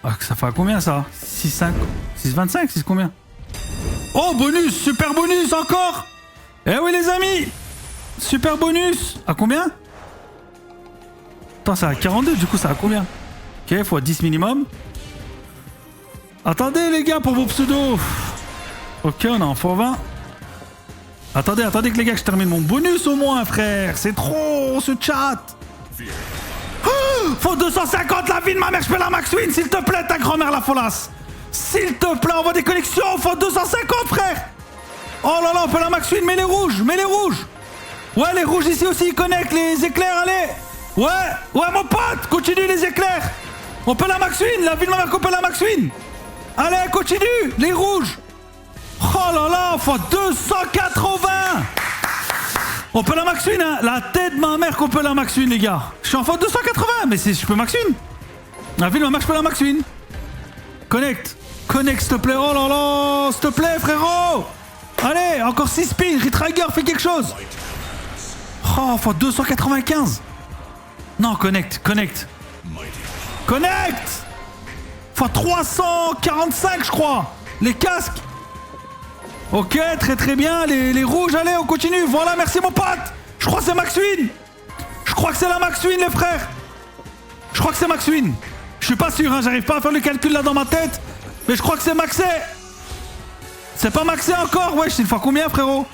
Ah, ça fait à combien ça? 6,5, 6,25, 6 combien? Oh, bonus, super bonus encore. Eh oui les amis, super bonus. À combien? Attends, c'est à 42, du coup ça à combien? Ok, fois 10 minimum. Attendez les gars pour vos pseudos. Ok, on est en x20. Attendez que les gars, que je termine mon bonus au moins, frère. C'est trop ce chat. Oh, faut 250 la vie de ma mère, je fais la max win, s'il te plaît, ta grand-mère la folasse. S'il te plaît, envoie des connexions, faut 250 frère. Oh là là, on peut la max win, mets les rouges, mets les rouges. Ouais, les rouges ici aussi, ils connectent, les éclairs, allez. Ouais, mon pote, continue les éclairs. On peut la max win, la vie de ma mère qu'on peut la max win. Allez, continue, les rouges. Oh là là, faut 280. On peut la max win, hein. La tête de ma mère qu'on peut la max win, les gars. Je suis en faute 280, mais je peux max win. La vie de ma mère, je peux la max win. Connect, s'il te plaît. Oh là là, s'il te plaît, frérot. Allez, encore 6 spins, Retrigger, fais quelque chose. Oh, faut 295. Non, connect. Faut 345, je crois. Les casques. Ok, très bien. Les rouges, allez, on continue. Voilà, merci mon pote. Je crois que c'est max win. Je crois que c'est la max win, les frères. Je crois que c'est max win. Je suis pas sûr, hein, j'arrive pas à faire le calcul là dans ma tête. Mais je crois que c'est maxé. C'est pas maxé encore. Wesh, c'est une fois combien, frérot?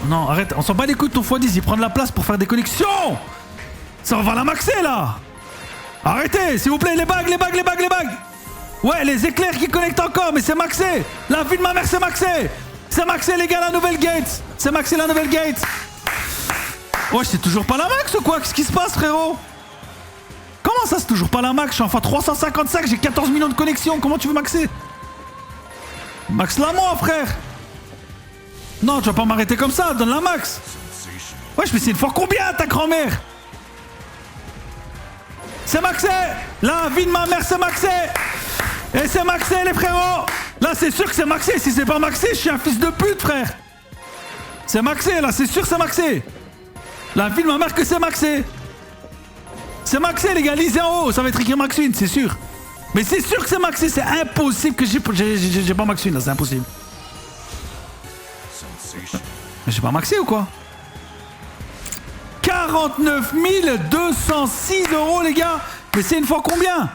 Non, arrête, on s'en bat les couilles de ton x10. Il prend de la place pour faire des connexions. Ça, on va la maxer, là. Arrêtez, s'il vous plaît, les bagues. Ouais, les éclairs qui connectent encore, mais c'est maxé. La vie de ma mère, c'est maxé. C'est maxé, les gars, la nouvelle gate. C'est maxé, la nouvelle gate. Ouais, c'est toujours pas la max ou quoi? Qu'est-ce qui se passe, frérot? Comment ça, c'est toujours pas la max? Je suis en fois 355, j'ai 14 millions de connexions. Comment tu veux maxer? Max-la moi, frère. Non, tu vas pas m'arrêter comme ça, donne la max. Wesh, mais c'est une fois combien, ta grand-mère? C'est maxé. La vie de ma mère, c'est maxé. Et c'est maxé, les frérots. Là, c'est sûr que c'est maxé. Si c'est pas maxé, je suis un fils de pute, frère. C'est maxé, là, c'est sûr que c'est maxé. La vie de ma mère que c'est maxé. C'est maxé, les gars, lisez en haut. Ça va être écrit max win, c'est sûr. Mais c'est sûr que c'est maxé. C'est impossible que j'ai pas max win, là, c'est impossible. Mais j'ai pas maxé ou quoi? 49 206 €, les gars. Mais c'est une fois combien?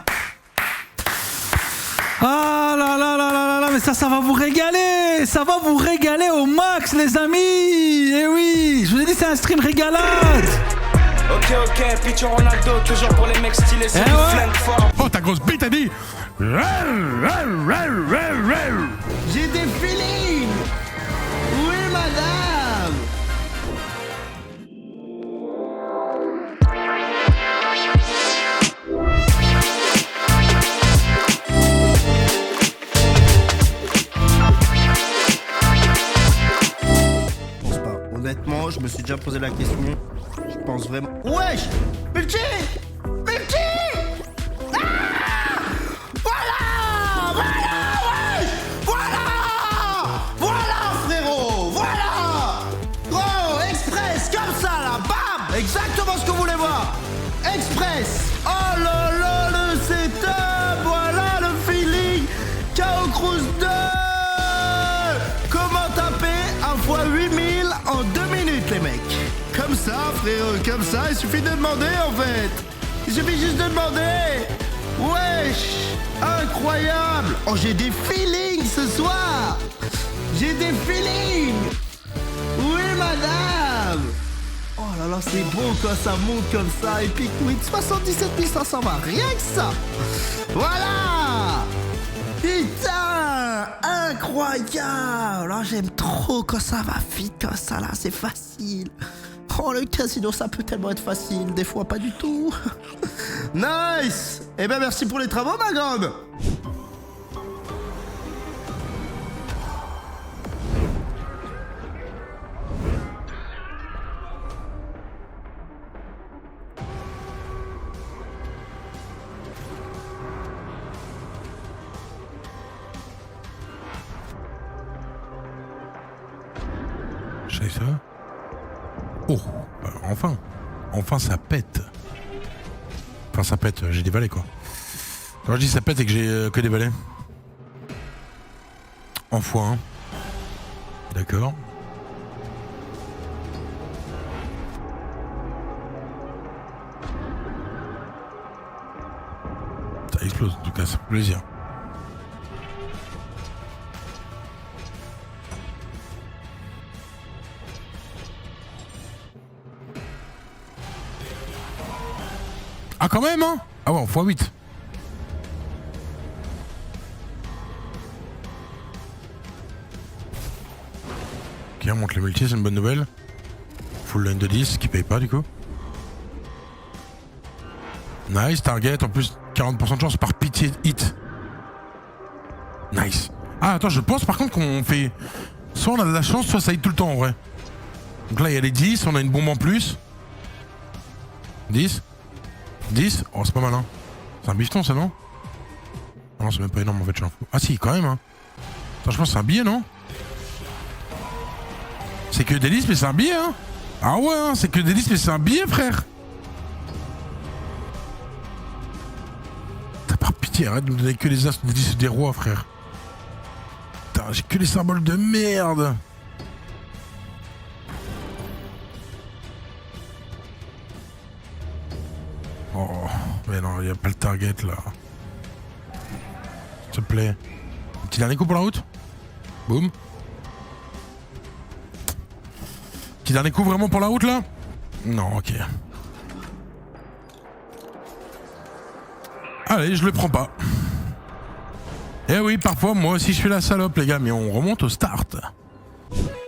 Ah là là là là là, mais ça va vous régaler. Ça va vous régaler au max, les amis. Eh oui, je vous ai dit, c'est un stream régalade. Ok, Picho Ronaldo, toujours pour les mecs stylés, c'est du flingue fort. Oh, ta grosse bite a dit. J'ai des feelings. Oui, madame. Je pense pas. Honnêtement, je me suis déjà posé la question. Je pense vraiment... Wesh! Pulchi! Ah! Voilà, frérot! Voilà! Gros, express, comme ça, là! Bam! Exactement ce que vous voulez voir! Express! Oh là là, le setup! Voilà le feeling! Chaos Cruise 2! Comment taper un fois 8000 en 2 minutes, les mecs? Comme ça, frérot, comme ça, il suffit de demander, en fait. Il suffit juste de demander. Wesh, incroyable. Oh, j'ai des feelings ce soir. J'ai des feelings. Oui, madame. Oh là là, c'est beau quand ça monte comme ça. Epic Win, 77 500 va, rien que ça. Voilà. Putain, incroyable. Oh, j'aime trop quand ça va vite comme ça, là, c'est facile. Oh, le casino, ça peut tellement être facile, des fois pas du tout. Nice. Eh ben, merci pour les travaux, ma grande. C'est ça. Oh, enfin ça pète. Enfin, ça pète, j'ai des valets quoi. Quand je dis ça pète, c'est que j'ai que des valets. En x1. D'accord. Ça explose en tout cas, ça fait plaisir. Ah quand même hein. Ah ouais, en x8. Ok, on monte le multi, c'est une bonne nouvelle. Full line de 10, qui paye pas du coup. Nice, target, en plus 40% de chance par pitié hit. Nice. Ah attends, je pense par contre qu'on fait... Soit on a de la chance, soit ça hit tout le temps en vrai. Donc là il y a les 10, on a une bombe en plus. 10. 10. Oh c'est pas mal hein. C'est un bifton ça non? Non c'est même pas énorme en fait, je suis un fou. Ah si quand même hein. Attends, je pense que c'est un billet non? C'est que des listes mais c'est un billet hein. Ah ouais hein, c'est que des listes mais c'est un billet frère. T'as par pitié, arrête de me donner que les as, des 10 des rois frère. Putain j'ai que les symboles de merde. Oh mais non, y a pas le target là. S'il te plaît. Un petit dernier coup pour la route. Boum. Petit dernier coup vraiment pour la route là. Non, ok. Allez, je le prends pas. Eh oui, parfois moi aussi je fais la salope les gars, mais on remonte au start.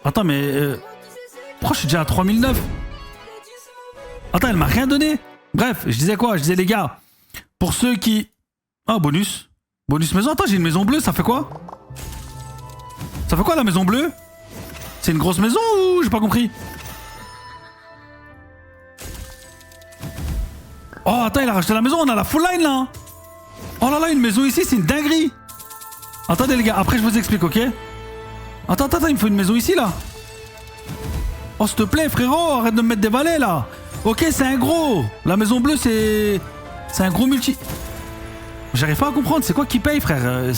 Attends, mais... Pourquoi je suis déjà à 3009? Attends, elle m'a rien donné. Bref, je disais quoi? Je disais les gars, pour ceux qui... Ah, bonus. Bonus maison. Attends, j'ai une maison bleue, ça fait quoi? Ça fait quoi la maison bleue? C'est une grosse maison ou j'ai pas compris? Oh, attends, il a racheté la maison, on a la full line là. Oh là là, une maison ici, c'est une dinguerie. Attendez les gars, après je vous explique, ok? Attends, il me faut une maison ici là. Oh, s'il te plaît, frérot, arrête de me mettre des valets là. Ok, c'est un gros. La maison bleue, c'est un gros multi. J'arrive pas à comprendre, c'est quoi qui paye, frère?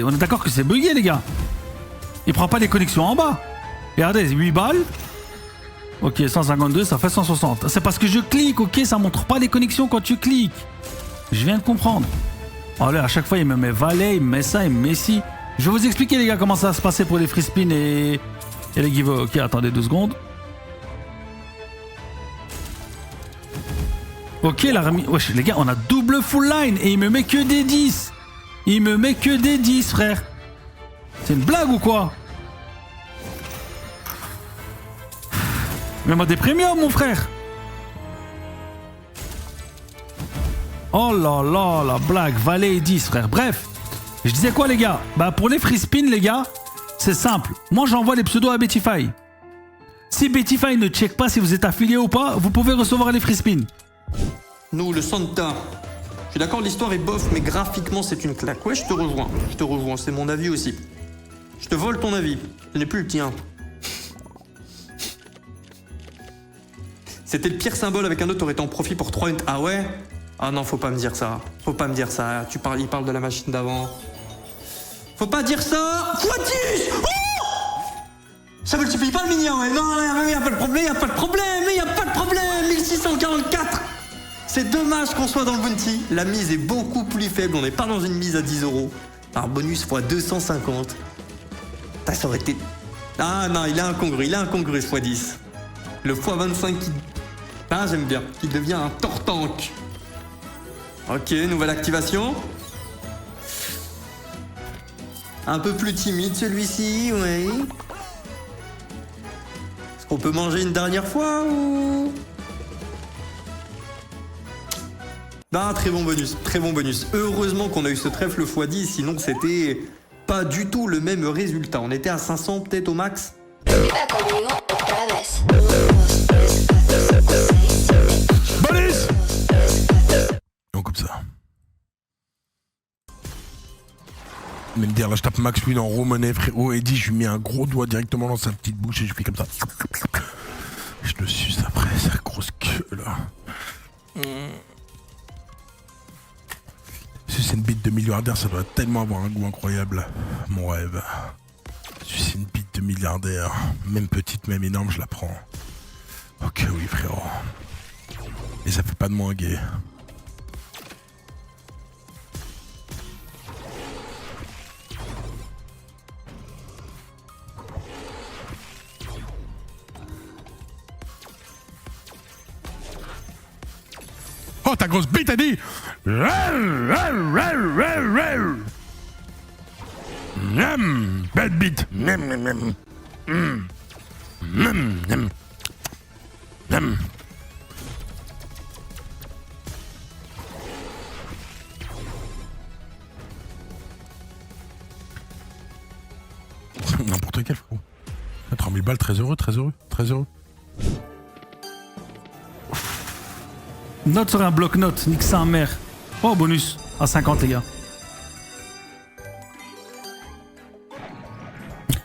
On est d'accord que c'est bugué, les gars. Il prend pas les connexions en bas. Regardez, 8 balles. Ok, 152, ça fait 160. C'est parce que je clique, ok? Ça montre pas les connexions quand tu cliques. Je viens de comprendre. Oh là, à chaque fois, il me met valet, il me met ça, il me met ci. Je vais vous expliquer, les gars, comment ça va se passer pour les free spin et les giveaways. Ok, attendez 2 secondes. Ok, la remise. Wesh, les gars, on a double full line et il me met que des 10. Il me met que des 10, frère. C'est une blague ou quoi? Mets-moi des premiums, mon frère. Oh là là, la blague. Valet et 10, frère. Bref, je disais quoi, les gars? Bah, pour les free spin, les gars, c'est simple. Moi, j'envoie les pseudos à Bettify. Si Bettify ne check pas si vous êtes affilié ou pas, vous pouvez recevoir les free spin. Nous, le Santa. Je suis d'accord, l'histoire est bof, mais graphiquement, c'est une claque. Ouais, je te rejoins, c'est mon avis aussi. Je te vole ton avis, ce n'est plus le tien. C'était le pire symbole, avec un autre, t'aurais été en profit pour 3 units. Ah ouais? Ah non, faut pas me dire ça. Faut pas me dire ça. Il parle de la machine d'avant. Faut pas dire ça. X10. Oh, ça multiplie pas le minion, ouais. Non, y a pas de problème, y a pas de problème. 1644. C'est dommage qu'on soit dans le bounty. La mise est beaucoup plus faible. On n'est pas dans une mise à 10 €. Alors bonus x 250. Ça aurait été... Ah non, il est incongru ce x 10. Le x 25 qui... Ah, j'aime bien. Qui devient un tortank. Ok, nouvelle activation. Un peu plus timide celui-ci, oui. Est-ce qu'on peut manger une dernière fois ou... Ah, très bon bonus. Heureusement qu'on a eu ce trèfle x10, sinon c'était pas du tout le même résultat. On était à 500 peut-être au max. Bonus. On coupe ça. Mais me dire là je tape Max Win en Romanet frérot et dit je lui mets un gros doigt directement dans sa petite bouche et je fais comme ça. Je le suce après sa grosse queue là. une bite de milliardaire, ça doit tellement avoir un goût incroyable. Mon rêve. Sucer une bite de milliardaire. Même petite, même énorme, je la prends. Ok, oui, frérot. Et ça fait pas de moi un gay. Oh, ta grosse bite, a dit. Belle bite. N'importe quel, frérot. 30 000 balles, très heureux, très heureux, très heureux. Note sur un bloc-notes, nique sa mère. Oh, bonus à 50, les gars.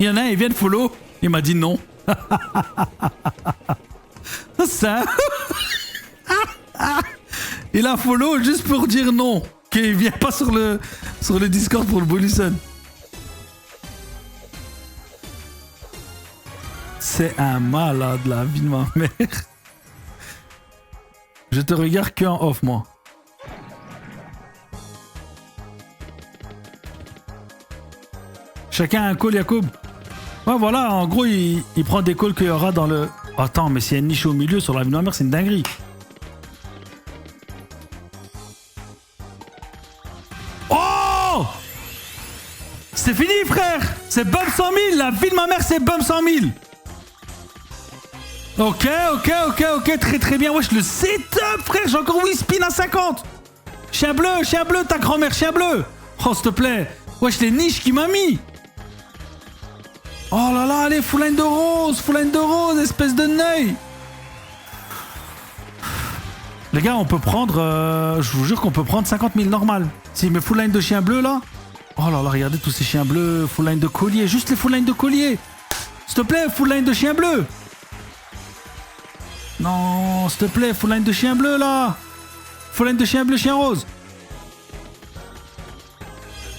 Il y en a un, il vient de follow. Il m'a dit non. Ça. Il a follow juste pour dire non. Qu'il vient pas sur le Discord pour le bonus. C'est un malade, la vie de ma mère. Je te regarde que en off, moi. Chacun a un call, Yacoub. Ouais, voilà, en gros, il prend des calls qu'il y aura dans le... Attends, mais s'il y a une niche au milieu sur la vie de ma mère, c'est une dinguerie. Oh! C'est fini, frère! C'est bump 100 000! La vie de ma mère, c'est bump 100 000! Ok, très très bien. Wesh, le setup, frère, j'ai encore 8 spins à 50. Chien bleu, ta grand-mère, chien bleu. Oh, s'il te plaît. Wesh, les niches qu'il m'a mis. Oh là là, allez, full line de rose, espèce de neuil. Les gars, on peut prendre, je vous jure qu'on peut prendre 50 000 normal. S'il met full line de chien bleu, là. Oh là là, regardez tous ces chiens bleus, full line de collier, juste les full line de collier. S'il te plaît, full line de chien bleu. Non, s'il te plaît, full line de chien bleu là. Full line de chien bleu, chien rose.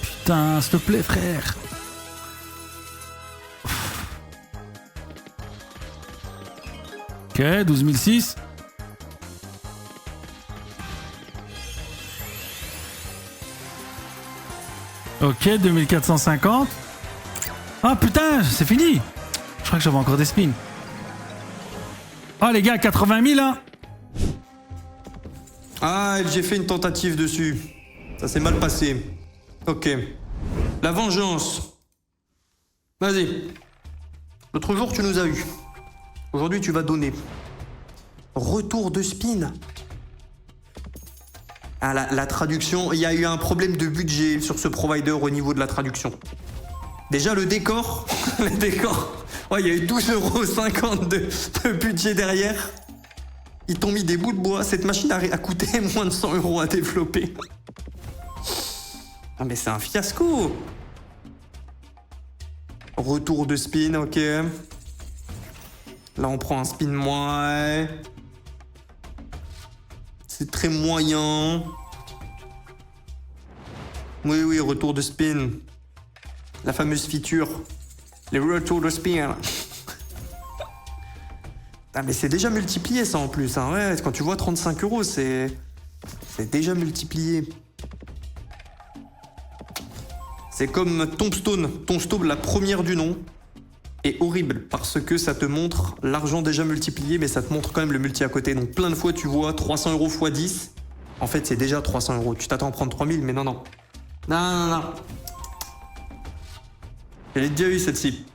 Putain, s'il te plaît, frère. Ok, 12 006. Ok, 2450. Ah putain, c'est fini. Je crois que j'avais encore des spins. Ah les gars, 80 000 hein. Ah, j'ai fait une tentative dessus. Ça s'est mal passé. Ok. La vengeance. Vas-y. L'autre jour, tu nous as eu. Aujourd'hui, tu vas donner. Retour de spin. Ah, la traduction, il y a eu un problème de budget sur ce provider au niveau de la traduction. Déjà, le décor. Le décor. Ouais, il y a eu 12,50 € de budget derrière. Ils t'ont mis des bouts de bois. Cette machine a coûté moins de 100 € à développer. Ah, mais c'est un fiasco. Retour de spin, ok. Là, on prend un spin moins. C'est très moyen. Oui, retour de spin. La fameuse feature. Les retours de spin. Ah, mais c'est déjà multiplié, ça, en plus. Hein. Ouais, quand tu vois 35 €, c'est déjà multiplié. C'est comme Tombstone. Tombstone, la première du nom, est horrible parce que ça te montre l'argent déjà multiplié, mais ça te montre quand même le multi à côté. Donc plein de fois, tu vois 300 € x 10. En fait, c'est déjà 300 €. Tu t'attends à prendre 3000, mais non. Non. Elle est déjà eu, celle-ci.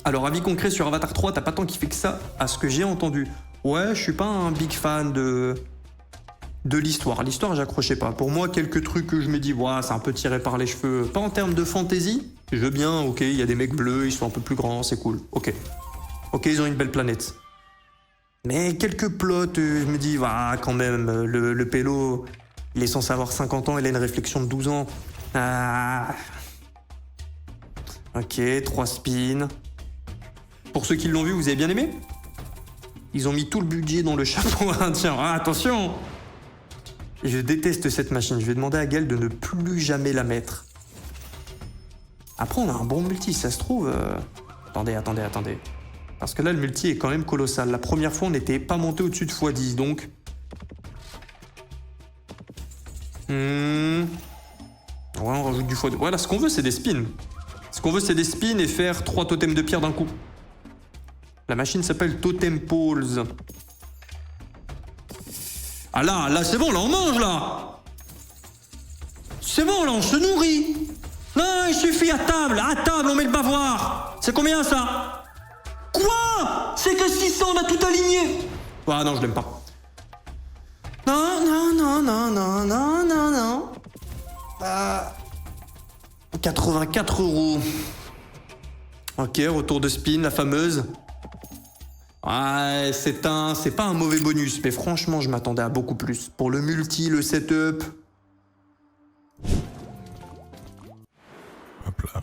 Alors, avis concret sur Avatar 3, t'as pas tant kiffé que ça, à ce que j'ai entendu. Ouais, je suis pas un big fan de l'histoire. L'histoire, j'accrochais pas. Pour moi, quelques trucs que je me dis, ouais, c'est un peu tiré par les cheveux. Pas en termes de fantasy. Je veux bien, ok, il y a des mecs bleus, ils sont un peu plus grands, c'est cool. Ok, ils ont une belle planète. Mais quelques plots, je me dis, quand même, le pélo, il est censé avoir 50 ans, il a une réflexion de 12 ans. Ah. Ok, 3 spins. Pour ceux qui l'ont vu, vous avez bien aimé? Ils ont mis tout le budget dans le chapeau indien. Ah, attention! Et je déteste cette machine. Je vais demander à Gaël de ne plus jamais la mettre. Après, on a un bon multi, ça se trouve... Attendez. Parce que là, le multi est quand même colossal. La première fois, on n'était pas monté au-dessus de x10, donc... Ouais, on rajoute du x2. Voilà, ce qu'on veut, c'est des spins. Ce qu'on veut, c'est des spins et faire 3 totems de pierre d'un coup. La machine s'appelle Totem Poles. Ah là, c'est bon, là, on mange, là. C'est bon, là, on se nourrit. Non, il suffit, à table, on met le bavoir. C'est combien, ça? Quoi? C'est que 600, on a tout aligné. Ah non, je l'aime pas. Non. 84 €. Ok, retour de spin, la fameuse. Ouais, c'est pas un mauvais bonus, mais franchement, je m'attendais à beaucoup plus. Pour le multi, le setup. Hop là.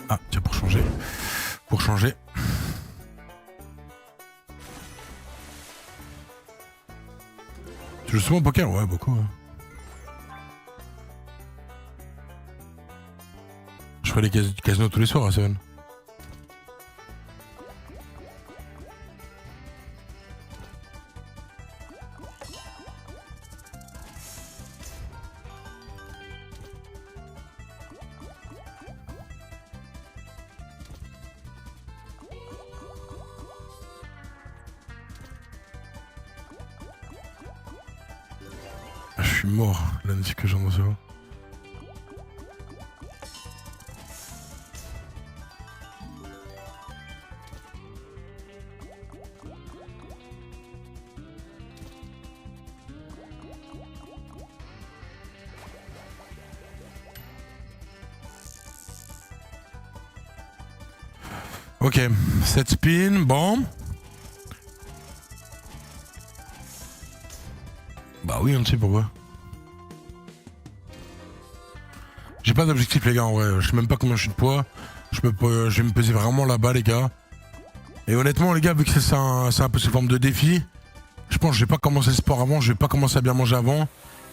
Ah, tiens, pour changer. Tu joues souvent au poker? Ouais, beaucoup. Hein. Je fais les casinos tous les soirs à Seven. Je suis mort la notif que j'en reçois. Ok, 7 spins, bon. Bah oui, on ne sait pourquoi. J'ai pas d'objectif les gars en vrai, je sais même pas combien je suis de poids. Je vais me peser vraiment là-bas les gars. Et honnêtement les gars, vu que c'est un peu sous forme de défi, je pense que je vais pas commencer le sport avant, je vais pas commencer à bien manger avant.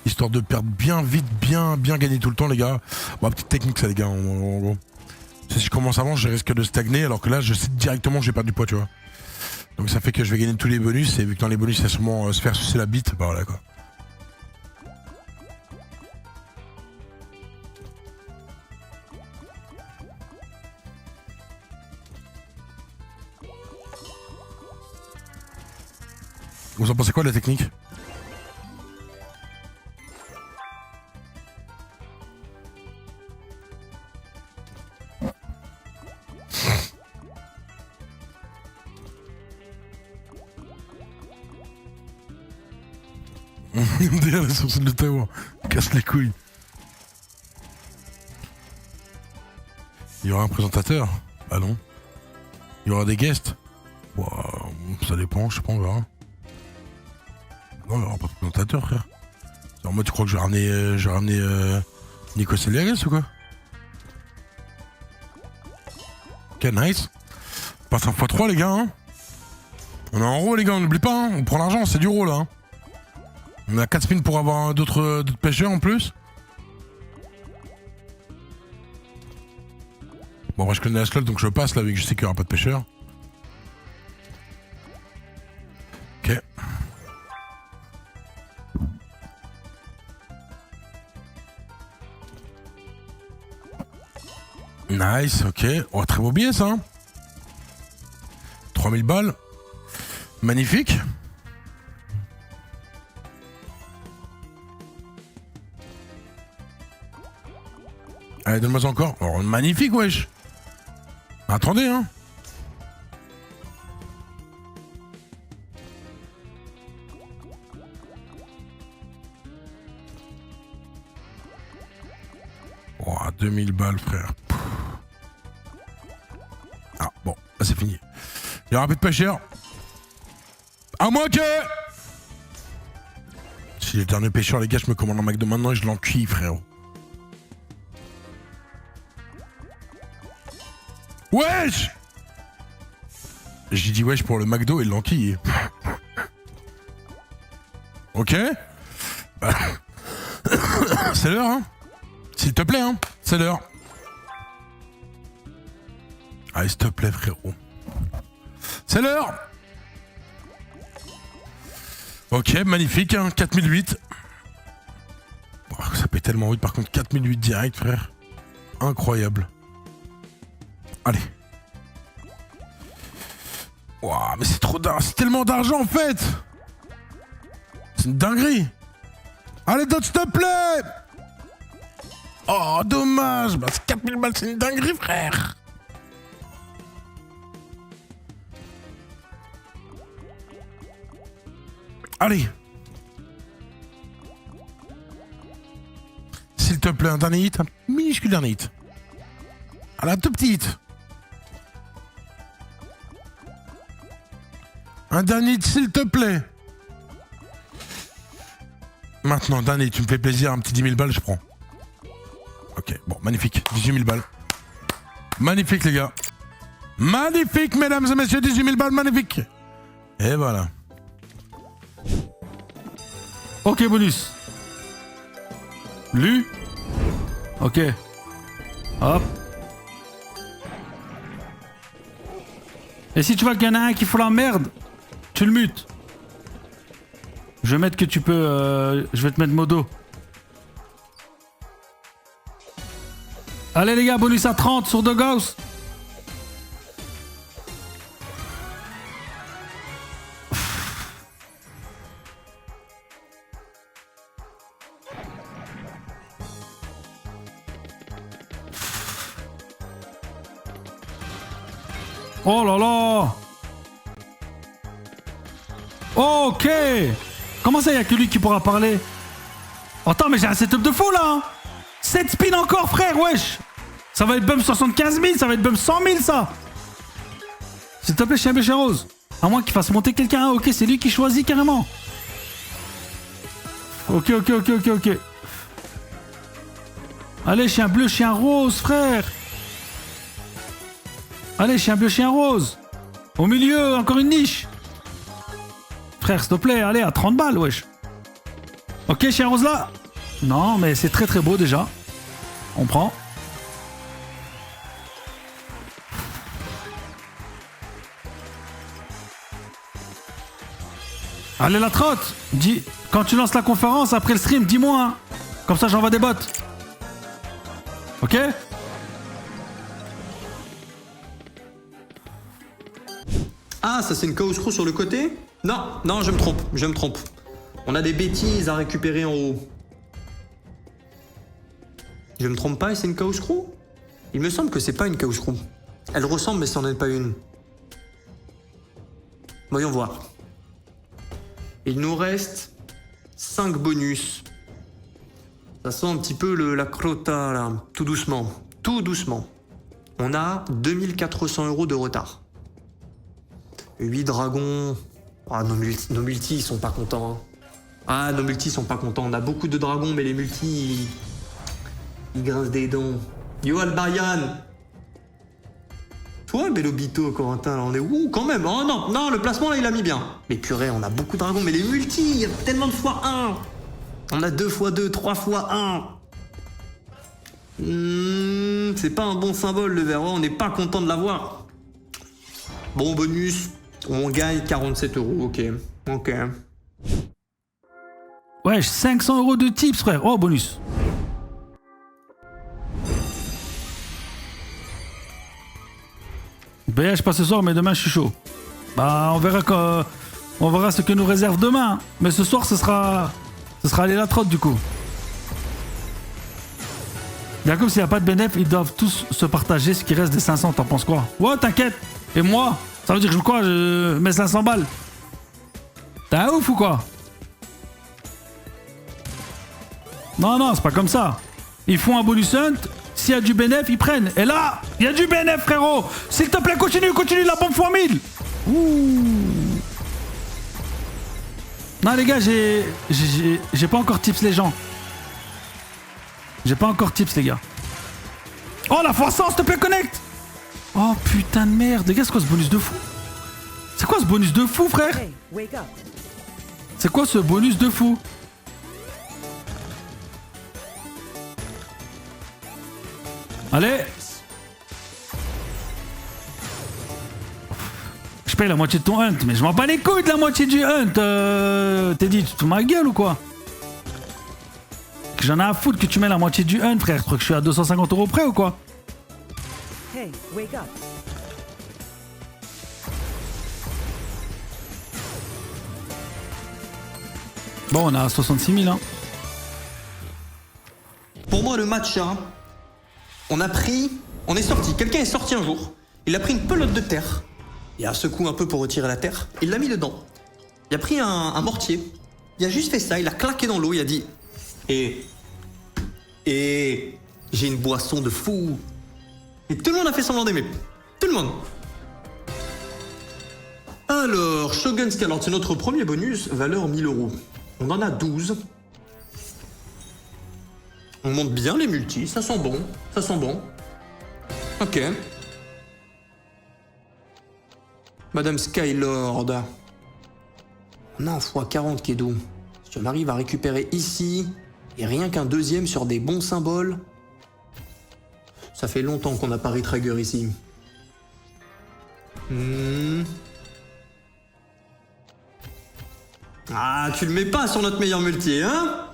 Histoire de perdre bien vite, bien gagner tout le temps les gars. Bon, petite technique ça les gars en gros. Si je commence avant, je risque de stagner, alors que là, je sais directement que j'ai perdu du poids, tu vois. Donc ça fait que je vais gagner tous les bonus, et vu que dans les bonus, il y a sûrement se faire sucer la bite, bah voilà quoi. Vous en pensez quoi de la technique? Derrière la source de l'Ottawa, casse les couilles. Il y aura un présentateur? Ah non. Il y aura des guests? Wow, ça dépend, je sais pas, on verra. Non, il y aura pas de présentateur, frère. Alors moi, tu crois que je vais ramener Nico Celeris ou quoi? Ok, nice. On passe en x3 les gars, hein. On est en roue les gars, on n'oublie pas, hein. On prend l'argent, c'est du roue là, hein. On a 4 spins pour avoir d'autres pêcheurs en plus. Bon, moi je connais la slot donc je passe là, vu que je sais qu'il n'y aura pas de pêcheurs. Ok. Nice, ok. Oh, très beau billet ça. Hein. 3000 balles. Magnifique. Allez, donne-moi encore. Oh, magnifique, wesh. Attendez, hein. Oh, 2000 balles, frère. Pff. Ah, bon, là, c'est fini. Il y aura plus de pêcheurs. À moins que... Si les derniers pêcheurs, les gars, je me commande un McDo maintenant et je l'encuis, frérot. Wesh! J'ai dit wesh pour le McDo et l'enquille. Ok. C'est l'heure, hein. S'il te plaît, hein. C'est l'heure. Allez, s'il te plaît, frérot. C'est l'heure. Ok, magnifique, hein. 4008. Oh, ça paye tellement vite, par contre, 4008 direct, frère. Incroyable. Allez. Waouh, mais c'est trop d'argent. C'est tellement d'argent, en fait. C'est une dinguerie. Allez, d'autres, s'il te plaît. Oh, dommage. Bah, c'est 4000 balles, c'est une dinguerie, frère. Allez. S'il te plaît, un dernier hit, un minuscule dernier hit. Allez, un tout petit hit. Un dernier hit, s'il te plaît. Maintenant, dernier, tu me fais plaisir, un petit 10 000 balles, je prends. Ok, bon, magnifique, 18 000 balles. Magnifique, les gars. Magnifique, mesdames et messieurs, 18 000 balles, magnifique. Et voilà. Ok, bonus. Lu. Ok. Hop. Et si tu vois qu'il y en a un qui fout la merde, tu le mutes. Je vais mettre que tu peux... je vais te mettre modo. Allez les gars, bonus à 30 sur The Ghost. Oh là là. Ok. Comment ça, il n'y a que lui qui pourra parler? Attends, mais j'ai un setup de fou, là. 7 spins encore, frère, wesh. Ça va être bum 75 000, ça va être bum 100 000, ça. S'il te plaît, chien bleu, chien rose. À moins qu'il fasse monter quelqu'un. Ok, c'est lui qui choisit, carrément. Ok. Allez, chien bleu, chien rose, frère. Allez, chien bleu, chien rose. Au milieu, encore une niche. Frère, s'il te plaît, allez, à 30 balles, wesh. Ok, chien rose là. Non, mais c'est très très beau déjà. On prend. Allez, la trotte. Dis, quand tu lances la conférence après le stream, dis-moi. Hein. Comme ça, j'envoie des bots. Ok? Ah, ça c'est une chaos crew sur le côté? Non, je me trompe. On a des bêtises à récupérer en haut. Je me trompe pas et c'est une chaos crew? Il me semble que c'est pas une chaos crew. Elle ressemble mais c'en est pas une. Voyons voir. Il nous reste 5 bonus. Ça sent un petit peu la crota là, tout doucement. On a 2400 € de retard. 8 dragons. Ah, nos multis, ils sont pas contents. Hein. On a beaucoup de dragons, mais les multis, ils grincent des dents. Yo, Albarian. Toi, Bellobito, Corentin, là, on est où quand même? Oh non, le placement, là, il a mis bien. Mais purée, on a beaucoup de dragons, mais les multis, il y a tellement de fois 1. On a 2 x 2, 3 x 1. C'est pas un bon symbole, le vert. On n'est pas content de l'avoir. Bon, bonus. On gagne 47 €, ok. Wesh, 500 € de tips, frère. Oh, bonus. BH pas ce soir, mais demain je suis chaud. Bah, on verra ce que nous réserve demain. Mais ce soir, ce sera aller la trotte du coup. Jacob, s'il n'y a pas de bénéf, ils doivent tous se partager ce qui reste des 500. T'en penses quoi? Ouais, t'inquiète. Et moi? Ça veut dire que je mets 500 balles. T'es un ouf ou quoi? Non, c'est pas comme ça. Ils font un bonus hunt. S'il y a du bénéf, ils prennent. Et là, il y a du bénéf, frérot. S'il te plaît, continue la bombe x 1000. Ouh. Non, les gars, j'ai pas encore tips les gens. J'ai pas encore tips, les gars. Oh, la x 100, s'il te plaît, connecte. Oh, putain de merde. Les gars, c'est quoi ce bonus de fou? C'est quoi ce bonus de fou, frère? C'est quoi ce bonus de fou? Allez. Je paye la moitié de ton hunt, mais je m'en bats les couilles de la moitié du hunt. T'es dit, tu te fous ma gueule ou quoi? J'en ai à foutre que tu mets la moitié du hunt, frère. Tu crois que je suis à 250 € près ou quoi? Hey, wake up. Bon, on est à 66 000, hein. Pour moi, le match, hein, on est sorti. Quelqu'un est sorti un jour. Il a pris une pelote de terre. Il a secoué un peu pour retirer la terre. Il l'a mis dedans. Il a pris un mortier. Il a juste fait ça. Il a claqué dans l'eau. Il a dit Et j'ai une boisson de fou. Et tout le monde a fait semblant d'aimer. Tout le monde. Alors, Shogun Scarlet, c'est notre premier bonus. Valeur 1000 €. On en a 12. On monte bien les multis. Ça sent bon. Ça sent bon. Ok. Madame Skylord. On a un x40 qui est doux. Si on arrive à récupérer ici, et rien qu'un deuxième sur des bons symboles, ça fait longtemps qu'on n'a pas Retrigger ici. Ah, tu le mets pas sur notre meilleur multi, hein?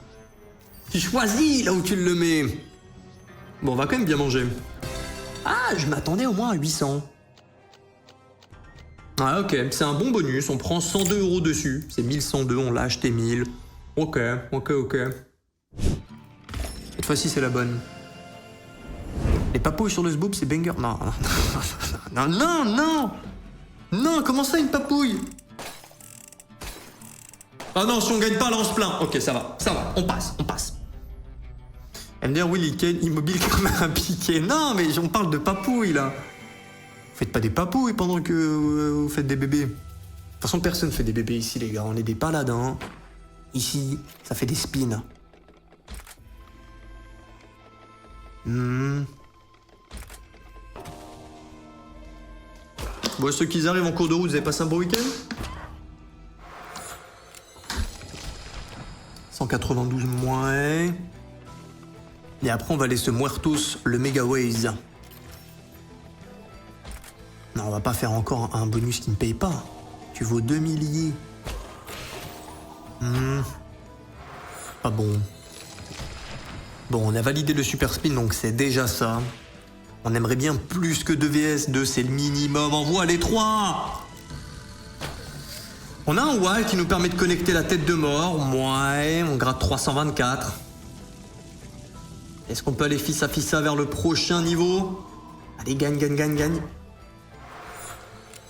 Tu choisis là où tu le mets. Bon, on va quand même bien manger. Ah, je m'attendais au moins à 800. Ah, ok, c'est un bon bonus. On prend 102 € dessus. C'est 1102, on l'a acheté 1000. Ok. Cette fois-ci, c'est la bonne. Les papouilles sur le sboob, c'est banger. Non, comment ça, une papouille? Ah non, si on gagne pas, là, on se plaint. Ok, ça va, on passe. MDR, oui, immobile comme un piqué. Non, mais on parle de papouilles, là. Faites pas des papouilles pendant que vous faites des bébés. De toute façon, personne fait des bébés ici, les gars. On est des paladins. Ici, ça fait des spins. Bon, ceux qui arrivent en cours de route, vous avez passé un bon week-end? 192 moins. Et après, on va laisser Muertos le Mega Waze. Non, on va pas faire encore un bonus qui ne paye pas. Tu vaux 2 milliers. Pas bon. Bon, on a validé le super spin, donc c'est déjà ça. On aimerait bien plus que 2 VS. 2, c'est le minimum. Envoie les 3. On a un wall qui nous permet de connecter la tête de mort. Ouais, on gratte 324. Est-ce qu'on peut aller fissa vers le prochain niveau? Allez, gagne.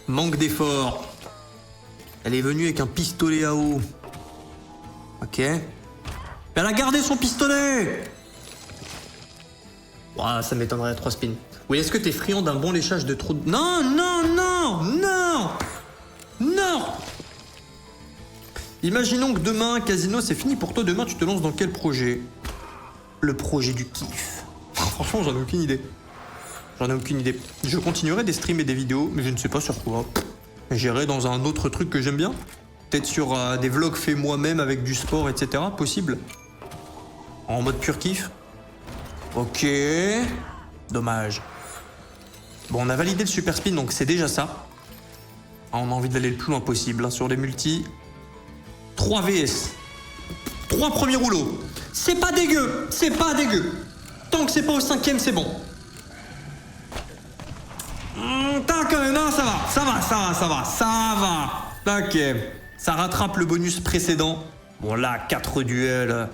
Manque d'effort. Elle est venue avec un pistolet à eau. Ok. Mais elle a gardé son pistolet. Ouah, ça m'étonnerait à 3 spins. Oui, est-ce que t'es friand d'un bon léchage de trop de... Non. Imaginons que demain, Casino, c'est fini pour toi. Demain, tu te lances dans quel projet? Le projet du kiff. Franchement, j'en ai aucune idée. Je continuerai des streams et des vidéos, mais je ne sais pas sur quoi. J'irai dans un autre truc que j'aime bien. Peut-être sur des vlogs faits moi-même avec du sport, etc. Possible. En mode pur kiff. Ok. Dommage. Bon, on a validé le super spin, donc c'est déjà ça. Ah, on a envie d'aller le plus loin possible, hein, sur les multis. 3 VS. 3 premiers rouleaux. C'est pas dégueu. Tant que c'est pas au 5e, c'est bon. Tac, non, ça va. Ok. Ça rattrape le bonus précédent. Bon, là, 4 duels.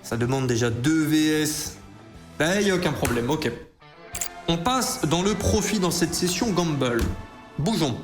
Ça demande déjà 2 VS. Ben, y a aucun problème, ok. On passe dans le profit dans cette session Gamble. Bougeons.